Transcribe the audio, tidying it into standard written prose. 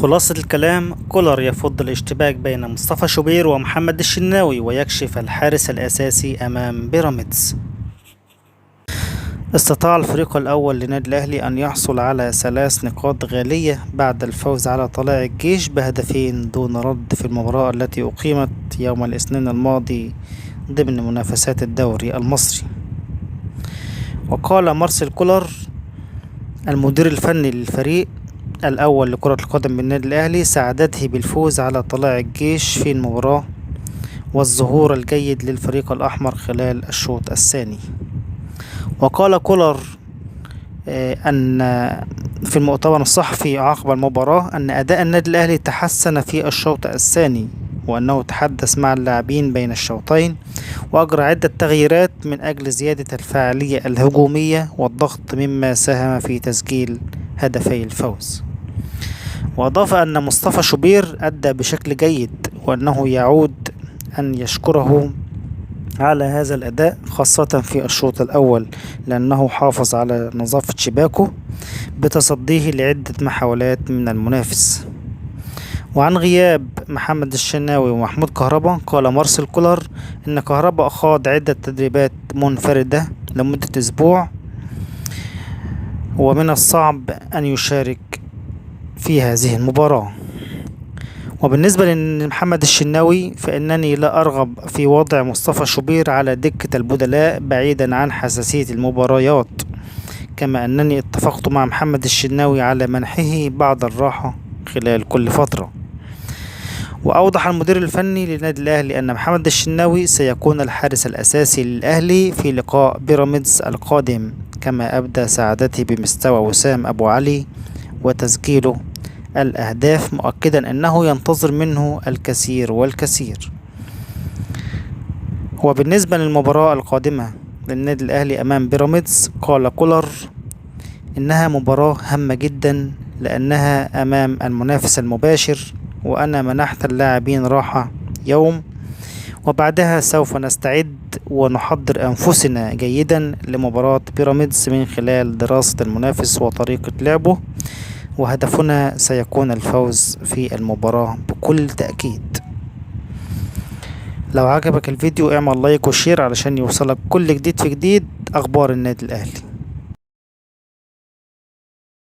خلاصة الكلام: كولر يفض الاشتباك بين مصطفى شوبير ومحمد الشناوي ويكشف الحارس الأساسي أمام بيراميدز. استطاع الفريق الأول لنادي الأهلي أن يحصل على 3 نقاط غالية بعد الفوز على طلائع الجيش بهدفين دون رد في المباراة التي أقيمت يوم الاثنين الماضي ضمن منافسات الدوري المصري. وقال مارسيل كولر المدير الفني للفريق الأول لكرة القدم بالنادي الأهلي: سعادته بالفوز على طلائع الجيش في المباراة والظهور الجيد للفريق الأحمر خلال الشوط الثاني. وقال كولر أن في المؤتمر الصحفي عقب المباراة أن أداء النادي الأهلي تحسن في الشوط الثاني، وأنه تحدث مع اللاعبين بين الشوطين وأجرى عدة تغييرات من أجل زيادة الفاعلية الهجومية والضغط، مما ساهم في تسجيل هدفي الفوز. وأضاف أن مصطفى شوبير أدى بشكل جيد وأنه يعود أن يشكره على هذا الأداء خاصة في الشوط الأول، لأنه حافظ على نظافة شباكه بتصديه لعدة محاولات من المنافس. وعن غياب محمد الشناوي ومحمود كهربا قال مارسيل كولر إن كهربا خاض عدة تدريبات منفردة لمدة أسبوع، ومن الصعب أن يشارك في هذه المباراة. وبالنسبة لمحمد الشناوي فإنني لا أرغب في وضع مصطفى شوبير على دكة البدلاء بعيدا عن حساسية المباريات، كما أنني اتفقت مع محمد الشناوي على منحه بعض الراحة خلال كل فترة. وأوضح المدير الفني لنادي الأهلي أن محمد الشناوي سيكون الحارس الأساسي للأهلي في لقاء بيراميدز القادم، كما أبدى سعادته بمستوى وسام أبو علي وتسجيله الأهداف، مؤكدا أنه ينتظر منه الكثير والكثير. وبالنسبة للمباراة القادمة للنادي الأهلي أمام بيراميدز قال كولر إنها مباراة هامة جدا لأنها أمام المنافس المباشر، وأنا منحت اللاعبين راحة يوم، وبعدها سوف نستعد ونحضر أنفسنا جيدا لمباراة بيراميدز من خلال دراسة المنافس وطريقة لعبه، وهدفنا سيكون الفوز في المباراة بكل تأكيد. لو عجبك الفيديو اعمل لايك وشير علشان يوصلك كل جديد في جديد أخبار النادي الأهلي.